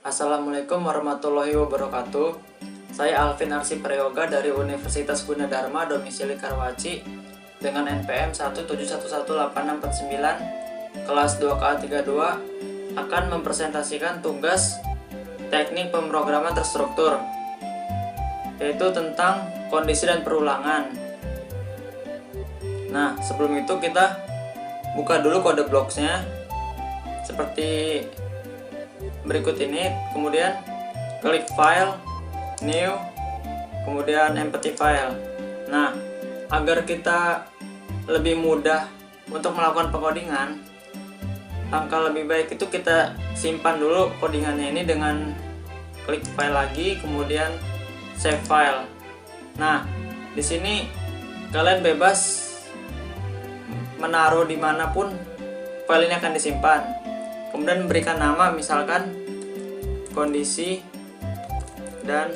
Assalamualaikum warahmatullahi wabarakatuh. Saya Alvin Arsi Prayoga dari Universitas Gunadarma domisili Karawaci dengan NPM 1711849 kelas 2K32 akan mempresentasikan tugas teknik pemrograman terstruktur, yaitu tentang kondisi dan perulangan. Nah, sebelum itu kita buka dulu kode blocks-nya seperti berikut ini, kemudian klik file, new, kemudian empty file. Nah, agar kita lebih mudah untuk melakukan pengodingan, langkah lebih baik itu kita simpan dulu codingannya ini dengan klik file lagi, kemudian save file. Nah, di sini kalian bebas menaruh dimanapun file ini akan disimpan. Kemudian berikan nama, misalkan kondisi dan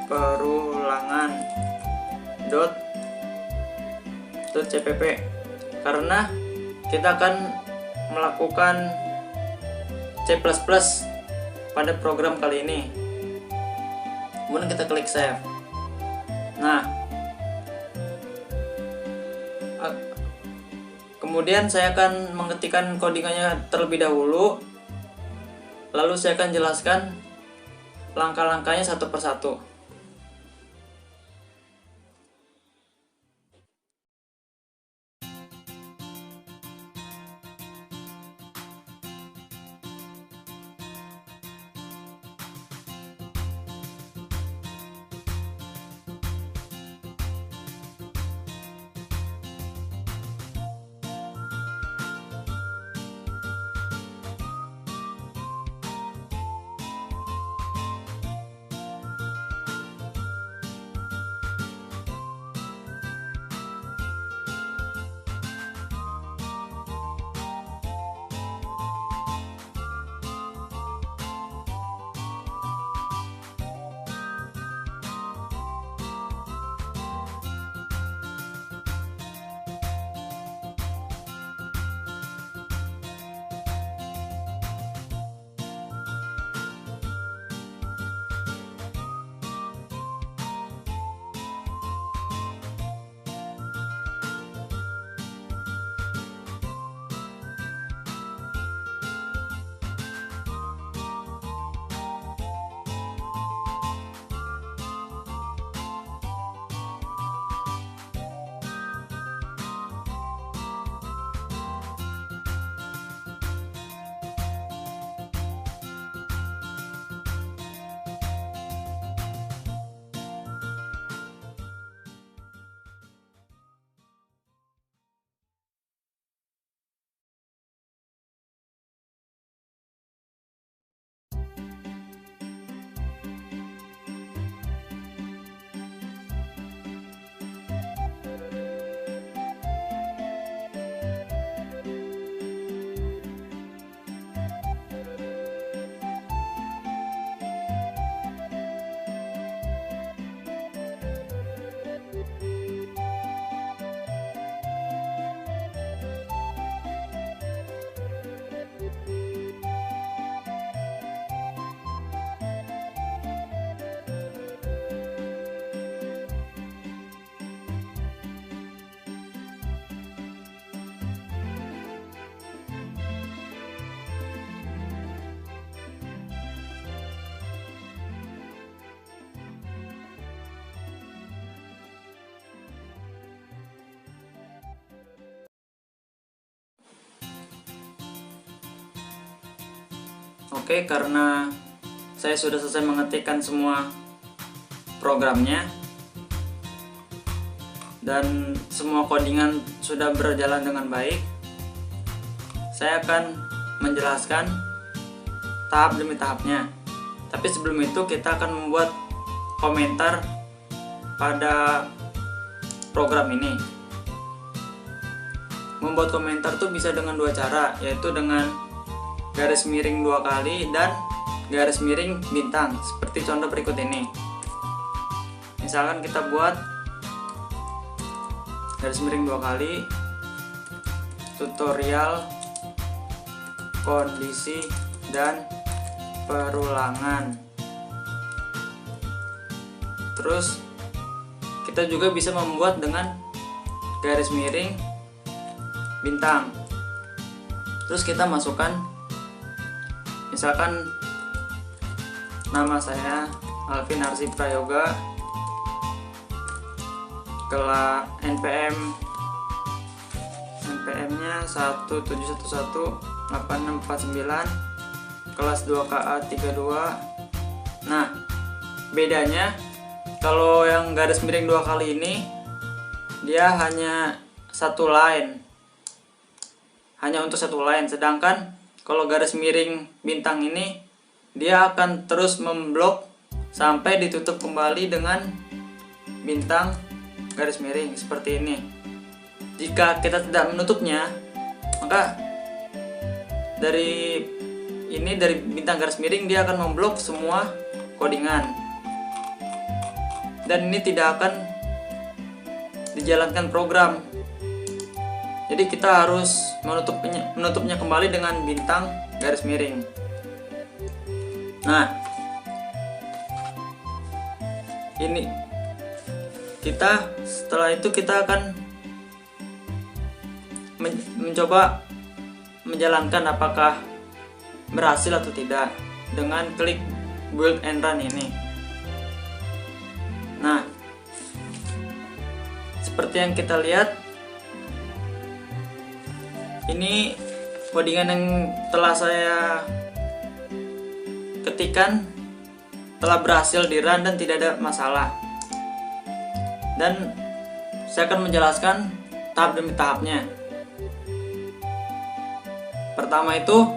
perulangan .cpp, karena kita akan melakukan C++ pada program kali ini. Kemudian kita klik save. Nah, kemudian saya akan mengetikkan codingannya terlebih dahulu, lalu saya akan jelaskan langkah-langkahnya satu persatu. Oke, karena saya sudah selesai mengetikkan semua programnya dan semua codingan sudah berjalan dengan baik, saya akan menjelaskan tahap demi tahapnya. Tapi sebelum itu kita akan membuat komentar pada program ini. Membuat komentar tuh bisa dengan dua cara, yaitu dengan garis miring 2 kali dan garis miring bintang, seperti contoh berikut ini. Misalkan kita buat garis miring 2 kali tutorial kondisi dan perulangan. Terus kita juga bisa membuat dengan garis miring bintang. Terus kita masukkan misalkan nama saya Alvin Arsi Prayoga, kelas NPM-nya 1711849, kelas 2KA 32. Nah, bedanya kalau yang garis miring 2 kali ini dia hanya satu line. Hanya untuk satu line, sedangkan kalau garis miring bintang ini dia akan terus memblok sampai ditutup kembali dengan bintang garis miring seperti ini. Jika kita tidak menutupnya, maka dari bintang garis miring dia akan memblok semua codingan, dan ini tidak akan dijalankan program. Jadi kita harus menutupnya kembali dengan bintang garis miring. Nah, ini setelah itu kita akan mencoba menjalankan apakah berhasil atau tidak dengan klik build and run ini. Nah, seperti yang kita lihat, ini codingan yang telah saya ketikkan telah berhasil di run dan tidak ada masalah. Dan saya akan menjelaskan tahap demi tahapnya. Pertama itu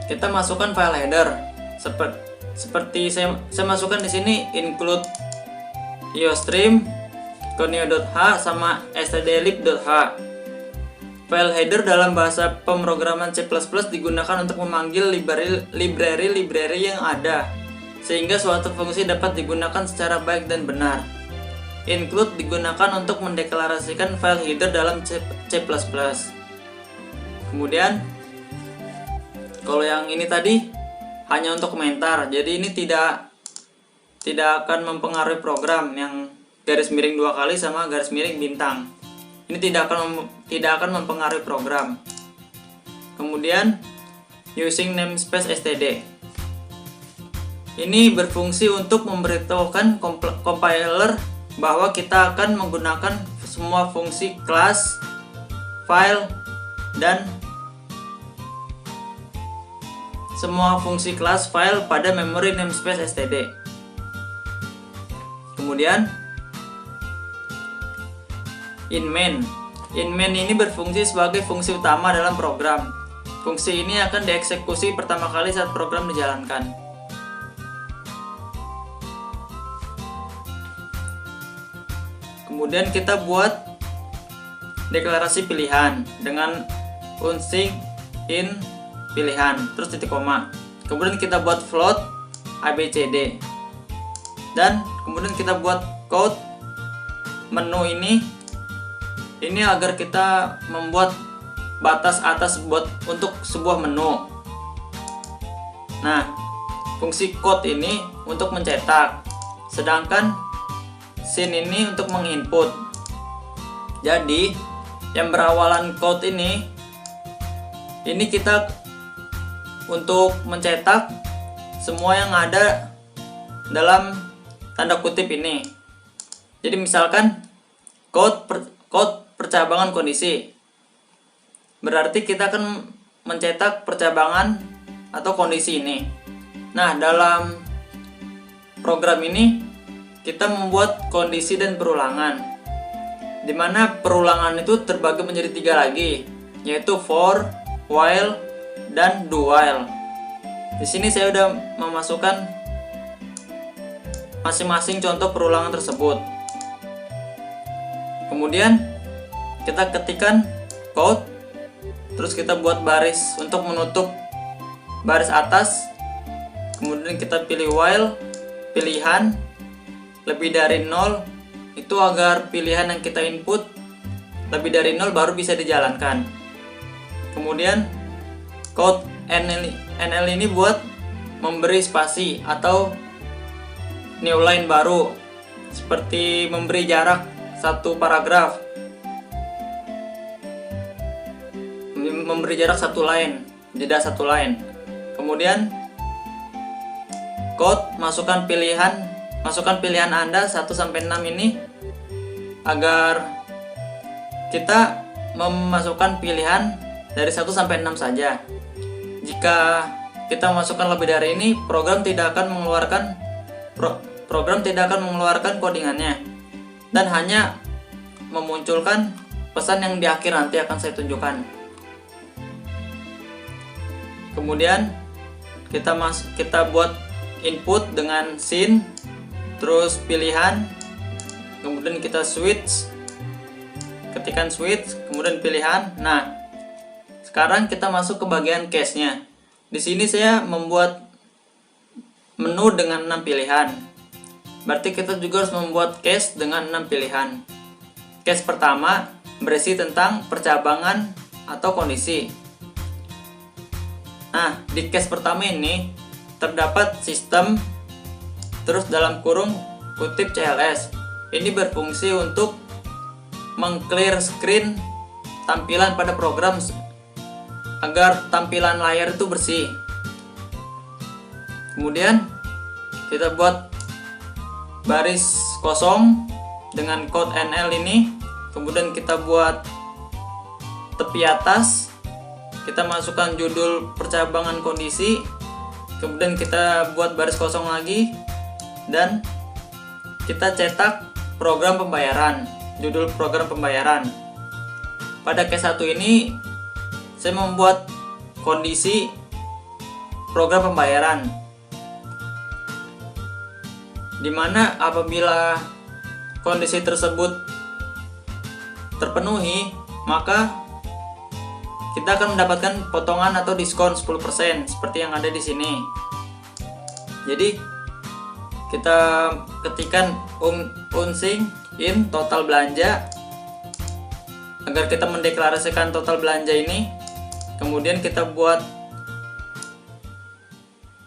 kita masukkan file header. Seperti saya masukkan di sini include iostream, conio.h sama stdlib.h. File header dalam bahasa pemrograman C++ digunakan untuk memanggil library yang ada, sehingga suatu fungsi dapat digunakan secara baik dan benar. Include digunakan untuk mendeklarasikan file header dalam C++. Kemudian, kalau yang ini tadi hanya untuk komentar, jadi ini tidak akan mempengaruhi program yang garis miring 2 kali sama garis miring bintang. Ini tidak akan mempengaruhi program. Kemudian using namespace std. Ini berfungsi untuk memberitahukan compiler bahwa kita akan menggunakan semua fungsi class, file, dan semua fungsi class file pada memori namespace std. Kemudian in main ini berfungsi sebagai fungsi utama dalam program. Fungsi ini akan dieksekusi pertama kali saat program dijalankan. Kemudian kita buat deklarasi pilihan dengan unsig in pilihan terus titik koma. Kemudian kita buat float abcd, dan kemudian kita buat code menu ini agar kita membuat batas atas untuk sebuah menu. Nah, fungsi code ini untuk mencetak, sedangkan sin ini untuk menginput. Jadi yang berawalan code ini kita untuk mencetak semua yang ada dalam tanda kutip ini. Jadi misalkan code percabangan kondisi, berarti kita akan mencetak percabangan atau kondisi ini. Nah, dalam program ini kita membuat kondisi dan perulangan, dimana perulangan itu terbagi menjadi 3 lagi, yaitu for, while, dan do while. Di sini saya sudah memasukkan masing-masing contoh perulangan tersebut. Kemudian kita ketikkan code, terus kita buat baris untuk menutup baris atas. Kemudian kita pilih while, pilihan lebih dari 0, itu agar pilihan yang kita input lebih dari 0 baru bisa dijalankan. Kemudian code NL ini buat memberi spasi atau new line baru, seperti memberi jarak satu paragraf, memberi jarak satu line, jeda satu line. Kemudian code, masukkan pilihan Anda 1 sampai 6 ini, agar kita memasukkan pilihan dari 1 sampai 6 saja. Jika kita masukkan lebih dari ini, program tidak akan mengeluarkan codingannya dan hanya memunculkan pesan yang di akhir nanti akan saya tunjukkan. Kemudian kita buat input dengan scene, terus pilihan, kemudian kita switch, ketikkan switch, kemudian pilihan. Nah, sekarang kita masuk ke bagian case-nya. Di sini saya membuat menu dengan 6 pilihan. Berarti kita juga harus membuat case dengan 6 pilihan. Case pertama berisi tentang percabangan atau kondisi. Nah, di case pertama ini terdapat sistem, terus dalam kurung kutip CLS. Ini berfungsi untuk meng-clear screen tampilan pada program agar tampilan layar itu bersih. Kemudian kita buat baris kosong dengan code NL ini. Kemudian kita buat tepi atas, kita masukkan judul percabangan kondisi. Kemudian kita buat baris kosong lagi dan kita cetak program pembayaran, judul program pembayaran. Pada case 1 ini saya membuat kondisi program pembayaran, dimana apabila kondisi tersebut terpenuhi, maka kita akan mendapatkan potongan atau diskon 10% seperti yang ada di sini. Jadi kita ketikkan unsing in total belanja agar kita mendeklarasikan total belanja ini. Kemudian kita buat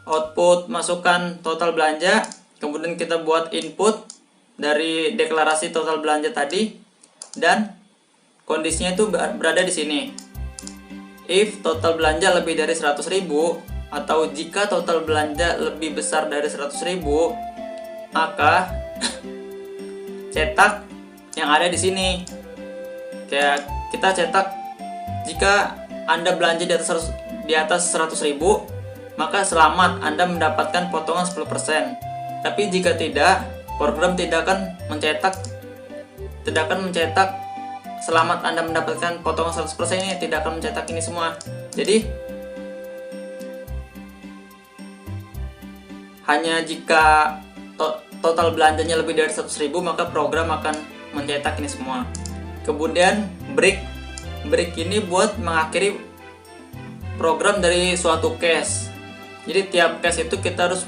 output, masukkan total belanja. Kemudian kita buat input dari deklarasi total belanja tadi, dan kondisinya itu berada di sini. If total belanja lebih dari 100.000 atau jika total belanja lebih besar dari 100.000, maka cetak yang ada di sini. Kayak kita cetak, jika Anda belanja di atas 100.000, maka selamat, Anda mendapatkan potongan 10%. Tapi jika tidak, program tidak akan mencetak selamat Anda mendapatkan potongan 100% ini, tidak akan mencetak ini semua. Jadi hanya jika total belanjanya lebih dari 100.000, maka program akan mencetak ini semua. Kemudian break ini buat mengakhiri program dari suatu case. Jadi tiap case itu kita harus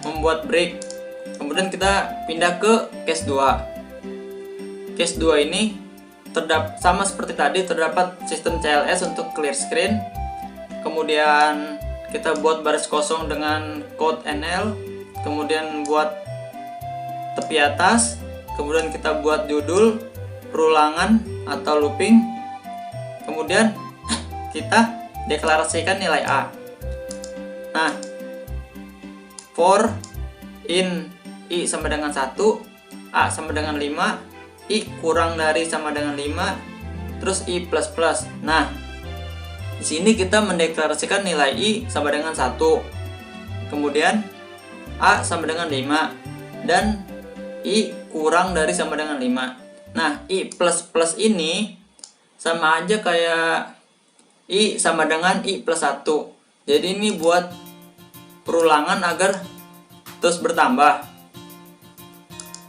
membuat break. Kemudian kita pindah ke case 2. Case 2 ini sama seperti tadi, terdapat sistem CLS untuk clear screen. Kemudian kita buat baris kosong dengan code NL. Kemudian buat tepi atas. Kemudian kita buat judul, perulangan atau looping. Kemudian kita deklarasikan nilai A. Nah, for in I sama dengan 1, A sama dengan 5, I kurang dari sama dengan 5, terus I plus plus. Nah, di sini kita mendeklarasikan nilai I sama dengan 1. Kemudian A sama dengan 5 dan I kurang dari sama dengan 5. Nah, I plus plus ini sama aja kayak I sama dengan I plus 1. Jadi ini buat perulangan agar terus bertambah.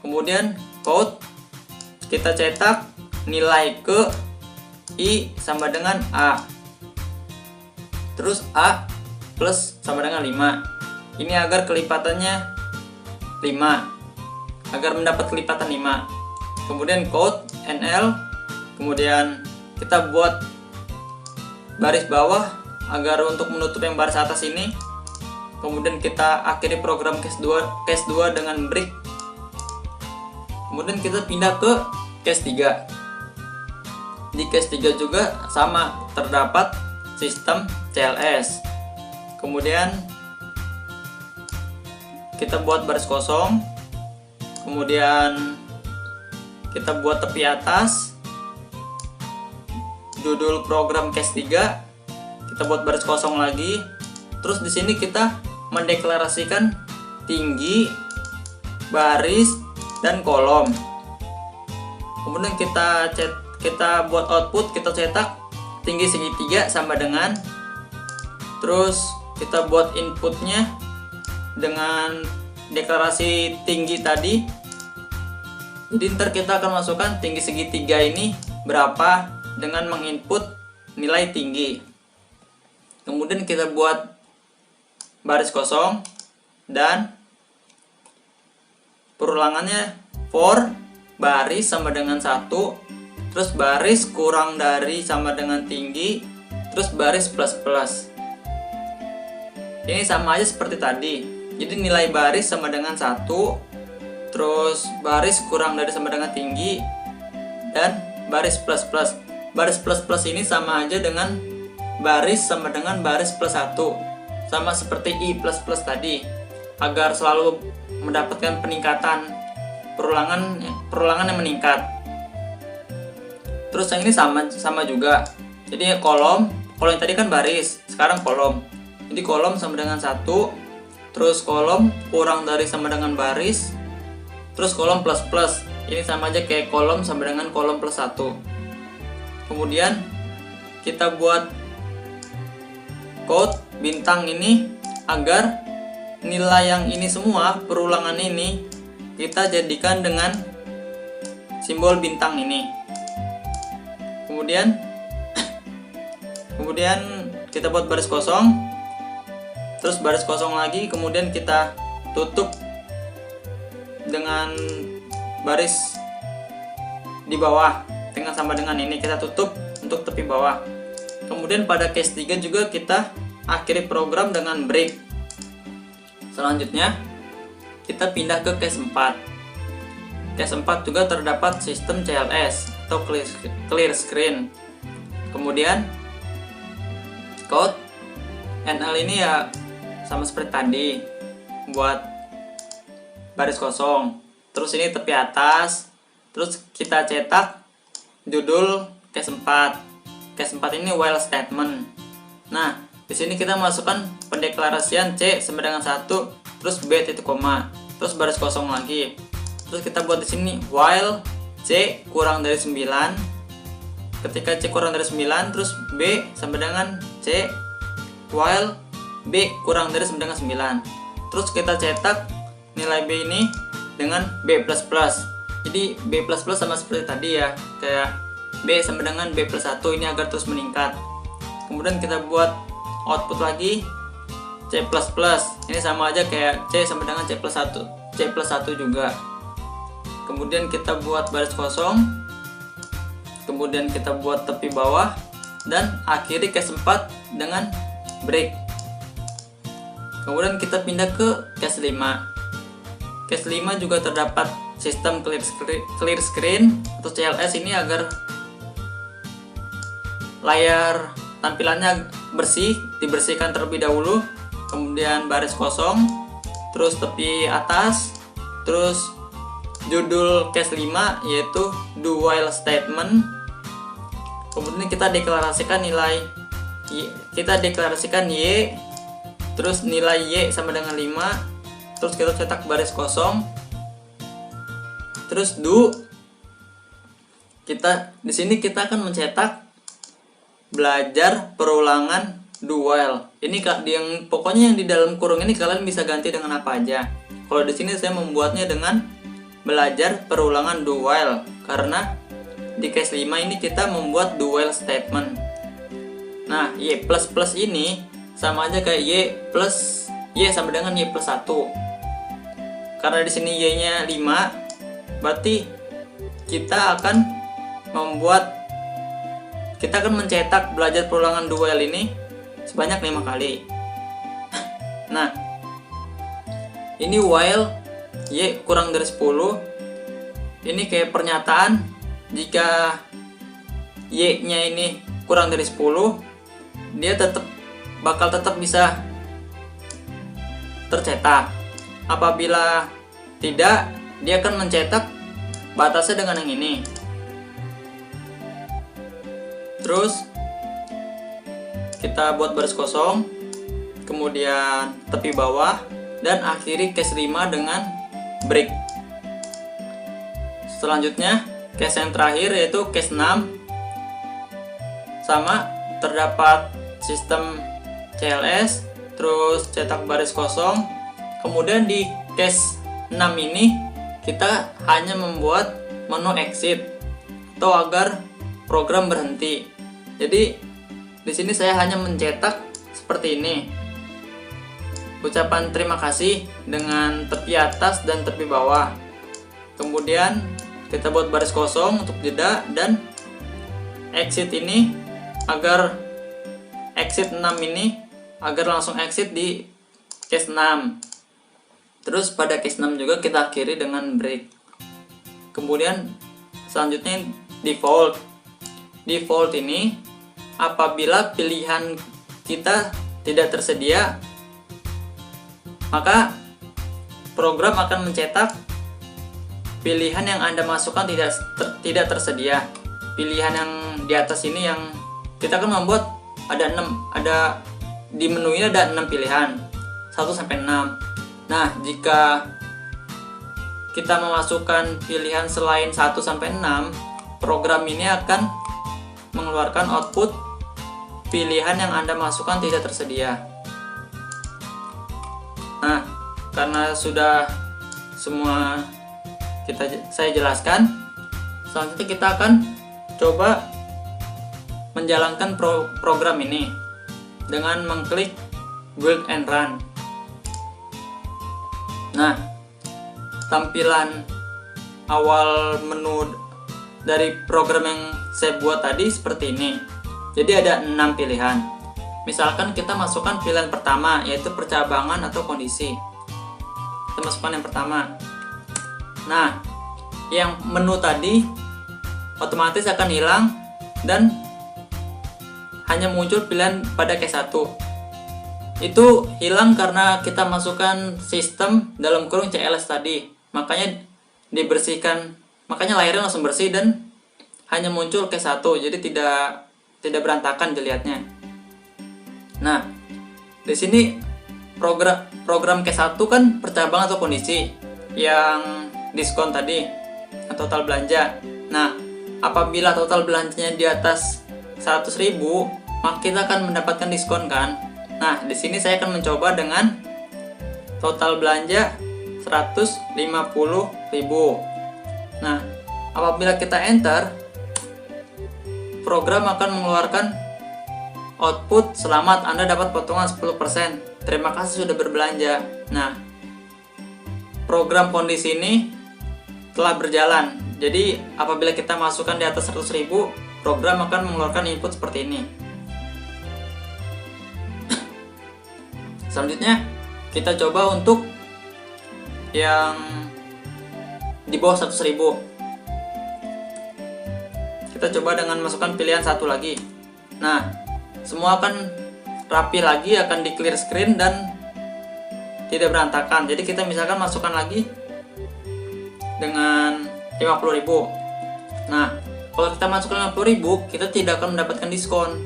Kemudian code kita cetak nilai ke I sama dengan A, terus A plus sama dengan 5. Ini agar kelipatannya 5, agar mendapat kelipatan 5. Kemudian code NL, kemudian kita buat baris bawah agar untuk menutup yang baris atas ini. Kemudian kita akhiri program case 2 dengan break. Kemudian kita pindah ke case 3. Di case 3 juga sama, terdapat sistem CLS. Kemudian kita buat baris kosong, kemudian kita buat tepi atas judul program case 3, kita buat baris kosong lagi. Terus di sini kita mendeklarasikan tinggi, baris, dan kolom. Kemudian kita buat output, kita cetak tinggi segitiga sama dengan, terus kita buat inputnya dengan deklarasi tinggi tadi. Jadi ntar kita akan masukkan tinggi segitiga ini berapa dengan menginput nilai tinggi. Kemudian kita buat baris kosong dan perulangannya for baris sama dengan 1, terus baris kurang dari sama dengan tinggi, terus baris plus plus. Ini sama aja seperti tadi. Jadi nilai baris sama dengan 1, terus baris kurang dari sama dengan tinggi, dan baris plus plus. Baris plus plus ini sama aja dengan baris sama dengan baris plus 1, sama seperti I plus plus tadi, agar selalu mendapatkan peningkatan perulangan yang meningkat. Terus yang ini sama juga. Jadi kolom yang tadi kan baris, sekarang kolom. Jadi kolom sama dengan 1, terus kolom kurang dari sama dengan baris, terus kolom plus plus. Ini sama aja kayak kolom sama dengan kolom plus 1. Kemudian kita buat code bintang ini agar nilai yang ini semua, perulangan ini, kita jadikan dengan simbol bintang ini. Kemudian kita buat baris kosong, terus baris kosong lagi, kemudian kita tutup dengan baris di bawah dengan sama dengan ini, kita tutup untuk tepi bawah. Kemudian pada case 3 juga kita akhiri program dengan break. Selanjutnya kita pindah ke case 4. Case 4 juga terdapat sistem CLS atau clear screen. Kemudian code NL ini ya sama seperti tadi, buat baris kosong, terus ini tepi atas, terus kita cetak judul case 4. Case 4 ini while statement. Nah, di sini kita masukkan pendeklarasian C sama dengan 1, terus B titik koma, terus baris kosong lagi. Terus kita buat di sini while C kurang dari 9. Ketika C kurang dari 9, terus B sama dengan C, while B kurang dari sama dengan 9. Terus kita cetak nilai B ini dengan B++. Jadi B++ sama seperti tadi ya, kayak B sama dengan B plus 1 ini agar terus meningkat. Kemudian kita buat output lagi C++. Ini sama aja kayak C sama dengan C plus 1 juga. Kemudian kita buat baris kosong, kemudian kita buat tepi bawah, dan akhiri case 4 dengan break. Kemudian kita pindah ke case 5. Case 5 juga terdapat sistem clear screen atau CLS ini agar layar tampilannya bersih, dibersihkan terlebih dahulu. Kemudian baris kosong, terus tepi atas, terus judul case 5 yaitu do while statement. Kemudian kita deklarasikan nilai Y, terus nilai Y sama dengan 5, terus kita cetak baris kosong, terus do. Di sini kita akan mencetak belajar perulangan do while. Ini pokoknya yang di dalam kurung ini kalian bisa ganti dengan apa aja. Kalau di sini saya membuatnya dengan belajar perulangan do while, karena di case 5 ini kita membuat do while statement. Nah, Y++ ini sama aja kayak Y sama dengan Y plus 1. Karena di sini Y-nya 5, berarti kita akan mencetak belajar perulangan do while ini sebanyak 5 kali. Nah, ini while Y kurang dari 10. Ini kayak pernyataan jika Y nya ini kurang dari 10, dia bakal tetap bisa tercetak. Apabila tidak, dia akan mencetak batasnya dengan yang ini. Terus kita buat baris kosong, kemudian tepi bawah, dan akhiri case 5 dengan break. Selanjutnya case yang terakhir yaitu case 6. Sama, terdapat sistem CLS, terus cetak baris kosong. Kemudian di case 6 ini kita hanya membuat menu exit atau agar program berhenti. Jadi di sini saya hanya mencetak seperti ini. Ucapan terima kasih dengan tepi atas dan tepi bawah. Kemudian kita buat baris kosong untuk jeda, dan exit ini agar exit 6 ini agar langsung exit di case 6. Terus pada case 6 juga kita akhiri dengan break. Kemudian selanjutnya default. Default ini apabila pilihan kita tidak tersedia, maka program akan mencetak pilihan yang Anda masukkan tidak tersedia. Pilihan yang di atas ini yang kita akan membuat ada 6, ada di menu ini ada 6 pilihan, 1 sampai 6. Nah, jika kita memasukkan pilihan selain 1 sampai 6, program ini akan mengeluarkan output pilihan yang Anda masukkan tidak tersedia. Nah, karena sudah semua saya jelaskan, selanjutnya kita akan coba menjalankan program ini dengan mengklik build and run. Nah, tampilan awal menu dari program yang saya buat tadi seperti ini. Jadi ada 6 pilihan. Misalkan kita masukkan pilihan pertama, yaitu percabangan atau kondisi. Kita masukkan yang pertama. Nah, yang menu tadi otomatis akan hilang dan hanya muncul pilihan pada case 1. Itu hilang karena kita masukkan sistem dalam kurung CLS tadi. Makanya dibersihkan, makanya layarnya langsung bersih dan hanya muncul case 1. Jadi tidak berantakan dilihatnya. Nah, di sini program case 1 kan percabangan atau kondisi yang diskon tadi, total belanja. Nah, apabila total belanjanya di atas 100.000, maka kita akan mendapatkan diskon kan. Nah, di sini saya akan mencoba dengan total belanja 150.000. Nah, apabila kita enter, program akan mengeluarkan output, selamat Anda dapat potongan 10%. Terima kasih sudah berbelanja. Nah, program kondisi ini telah berjalan. Jadi apabila kita masukkan di atas 100.000, program akan mengeluarkan input seperti ini. Selanjutnya kita coba untuk yang di bawah 100.000. Kita coba dengan masukkan pilihan satu lagi. Nah, semua akan rapi lagi, akan di clear screen dan tidak berantakan. Jadi kita misalkan masukkan lagi dengan 50.000. Nah, kalau kita masukkan 50.000, kita tidak akan mendapatkan diskon.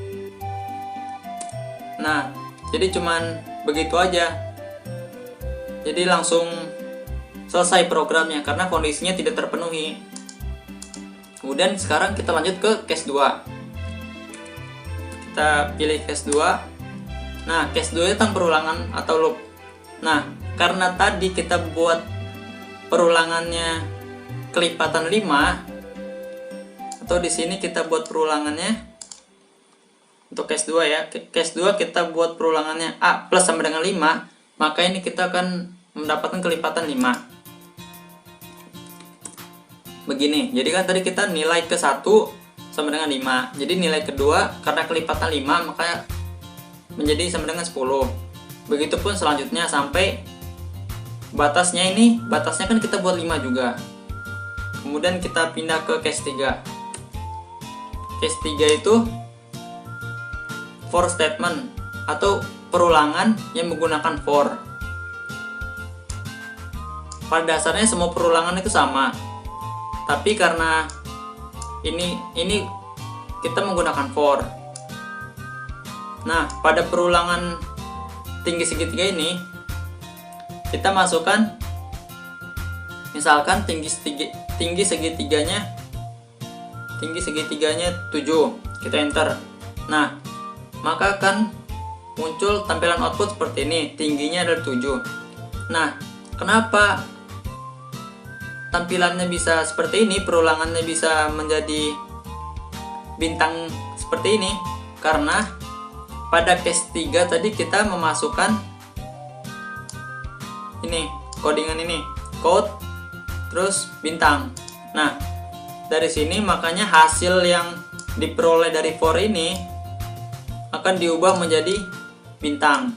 Nah, jadi cuman begitu aja. Jadi langsung selesai programnya karena kondisinya tidak terpenuhi. Kemudian sekarang kita lanjut ke case 2. Kita pilih case 2. Nah, case 2 tentang perulangan atau loop. Nah, karena tadi kita buat perulangannya kelipatan 5, atau di sini kita buat perulangannya untuk case 2 ya. Case 2 kita buat perulangannya A plus sama dengan 5, maka ini kita akan mendapatkan kelipatan 5. Begini, jadi kan tadi kita nilai ke 1 sama dengan 5. Jadi nilai kedua karena kelipatan 5 maka menjadi sama dengan 10. Begitupun selanjutnya sampai batasnya kan kita buat 5 juga. Kemudian kita pindah ke case 3. Case 3 itu for statement atau perulangan yang menggunakan for. Pada dasarnya semua perulangan itu sama, tapi karena ini kita menggunakan for. Nah, pada perulangan tinggi segitiga ini kita masukkan, misalkan tinggi segitiganya 7, kita enter. Nah, maka akan muncul tampilan output seperti ini, tingginya adalah 7. Nah, kenapa tampilannya bisa seperti ini, perulangannya bisa menjadi bintang seperti ini? Karena pada case 3 tadi kita memasukkan ini, codingan ini, code terus bintang. Nah, dari sini makanya hasil yang diperoleh dari for ini akan diubah menjadi bintang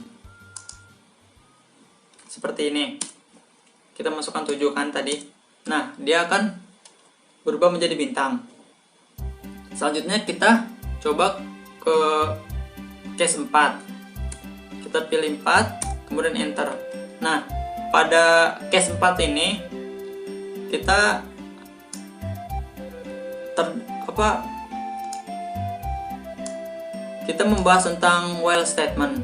seperti ini. Kita masukkan 7 kan tadi. Nah, dia akan berubah menjadi bintang. Selanjutnya kita coba ke case 4. Kita pilih 4, kemudian enter. Nah, pada case 4 ini kita kita membahas tentang while statement.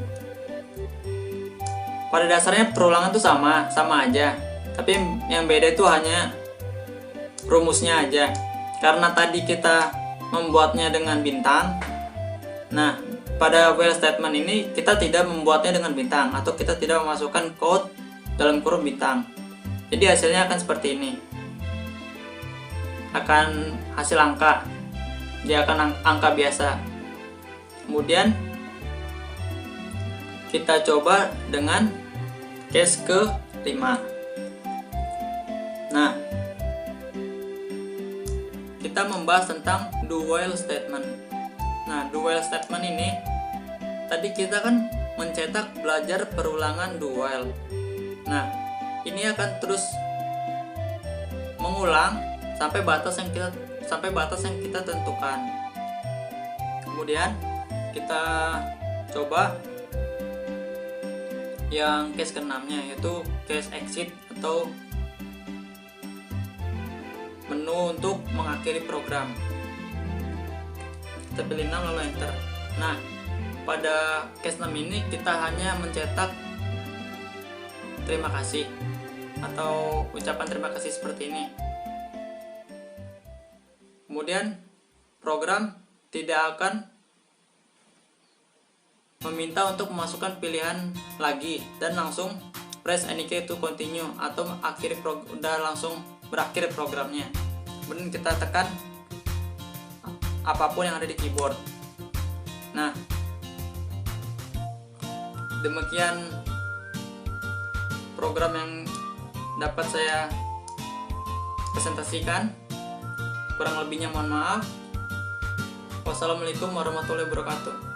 Pada dasarnya perulangan itu sama aja, tapi yang beda itu hanya rumusnya aja. Karena tadi kita membuatnya dengan bintang, nah pada while statement ini kita tidak membuatnya dengan bintang, atau kita tidak memasukkan code dalam kurung bintang. Jadi hasilnya akan seperti ini, akan hasil angka, dia akan angka biasa. Kemudian kita coba dengan case ke-5. Nah, kita membahas tentang do while statement. Nah, do while statement ini tadi kita kan mencetak belajar perulangan do while. Nah, ini akan terus mengulang sampai batas yang kita tentukan. Kemudian kita coba yang case ke-6-nya, yaitu case exit atau menu untuk mengakhiri program. Kita pilih 6 lalu enter. Nah, pada case 6 ini kita hanya mencetak terima kasih atau ucapan terima kasih seperti ini. Kemudian program tidak akan meminta untuk memasukkan pilihan lagi dan langsung press any key to continue atau udah langsung berakhir programnya. Kemudian kita tekan apapun yang ada di keyboard. Nah, demikian program yang dapat saya presentasikan. Kurang lebihnya mohon maaf. Wassalamualaikum warahmatullahi wabarakatuh.